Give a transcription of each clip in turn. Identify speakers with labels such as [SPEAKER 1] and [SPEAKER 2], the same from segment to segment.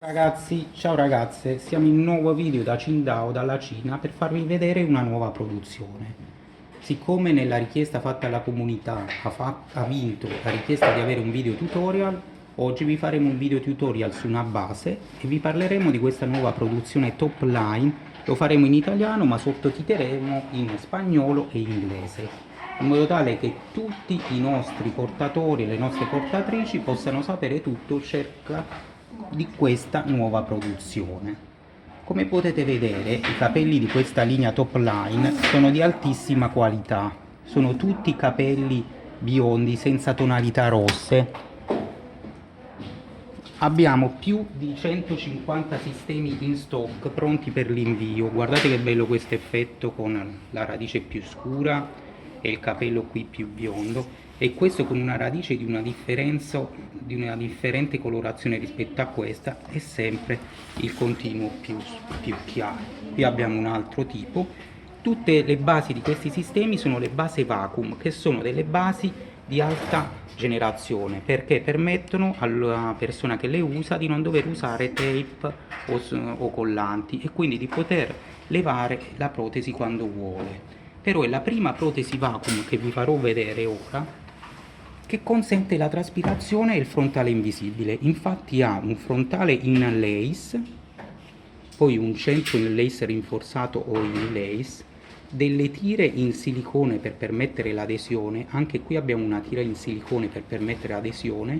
[SPEAKER 1] Ragazzi, ciao ragazze, siamo in un nuovo video da Qingdao, dalla Cina, per farvi vedere una nuova produzione. Siccome nella richiesta fatta alla comunità ha vinto la richiesta di avere un video tutorial, oggi vi faremo un video tutorial su una base e vi parleremo di questa nuova produzione top line. Lo faremo in italiano ma sottotitoleremo in spagnolo e inglese, in modo tale che tutti i nostri portatori e le nostre portatrici possano sapere tutto circa di questa nuova produzione. Come potete vedere, i capelli di questa linea top line sono di altissima qualità, sono tutti capelli biondi senza tonalità rosse. Abbiamo più di 150 sistemi in stock pronti per l'invio. Guardate che bello questo effetto con la radice più scura e il capello qui più biondo, e questo con una radice di una differente colorazione rispetto a questa, e sempre il continuo più chiaro. Qui abbiamo un altro tipo. Tutte le basi di questi sistemi sono le basi vacuum, che sono delle basi di alta generazione, perché permettono alla persona che le usa di non dover usare tape o collanti, e quindi di poter levare la protesi quando vuole. Però è la prima protesi vacuum che vi farò vedere ora che consente la traspirazione e il frontale invisibile. Infatti ha un frontale in lace, poi un centro in lace rinforzato o in lace, delle tire in silicone per permettere l'adesione. Anche qui abbiamo una tira in silicone per permettere l'adesione,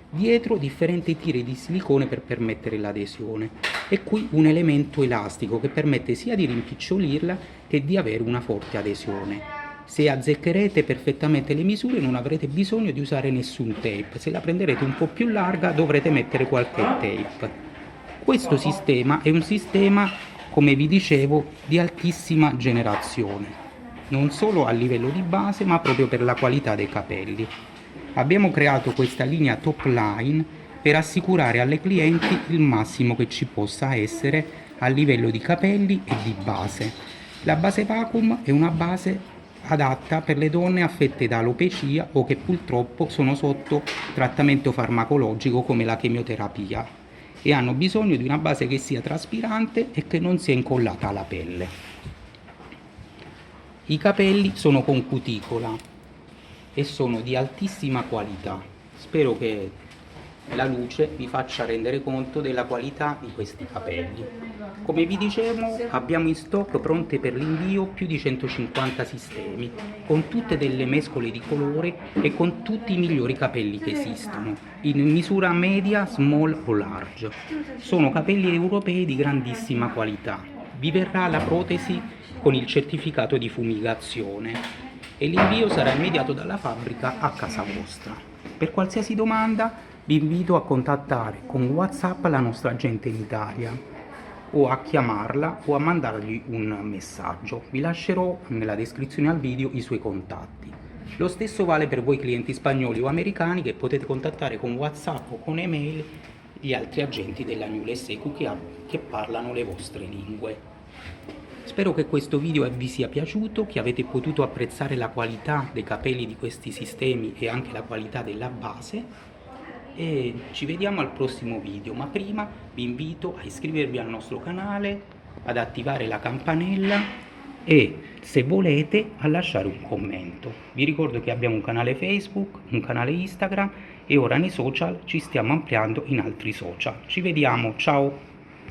[SPEAKER 1] dietro differenti tire di silicone per permettere l'adesione, e qui un elemento elastico che permette sia di rimpicciolirla che di avere una forte adesione. Se azzeccherete perfettamente le misure non avrete bisogno di usare nessun tape. Se la prenderete un po' più larga dovrete mettere qualche tape. Questo sistema è un sistema, come vi dicevo, di altissima generazione, non solo a livello di base ma proprio per la qualità dei capelli. Abbiamo creato questa linea top line per assicurare alle clienti il massimo che ci possa essere a livello di capelli e di base. La base vacuum è una base adatta per le donne affette da alopecia o che purtroppo sono sotto trattamento farmacologico come la chemioterapia e hanno bisogno di una base che sia traspirante e che non sia incollata alla pelle. I capelli sono con cuticola e sono di altissima qualità. Spero che la luce vi faccia rendere conto della qualità di questi capelli. Come vi dicevo, abbiamo in stock pronte per l'invio più di 150 sistemi, con tutte delle mescole di colore e con tutti i migliori capelli che esistono, in misura media, small o large. Sono capelli europei di grandissima qualità. Vi verrà la protesi con il certificato di fumigazione e l'invio sarà immediato dalla fabbrica a casa vostra. Per qualsiasi domanda vi invito a contattare con WhatsApp la nostra agente in Italia, o a chiamarla o a mandargli un messaggio. Vi lascerò nella descrizione al video i suoi contatti. Lo stesso vale per voi clienti spagnoli o americani, che potete contattare con WhatsApp o con email gli altri agenti della Newell Secu che parlano le vostre lingue. Spero che questo video vi sia piaciuto, che avete potuto apprezzare la qualità dei capelli di questi sistemi e anche la qualità della base, e ci vediamo al prossimo video. Ma prima vi invito a iscrivervi al nostro canale, ad attivare la campanella e, se volete, a lasciare un commento. Vi ricordo che abbiamo un canale Facebook, un canale Instagram, e ora nei social ci stiamo ampliando in altri social. Ci vediamo, ciao!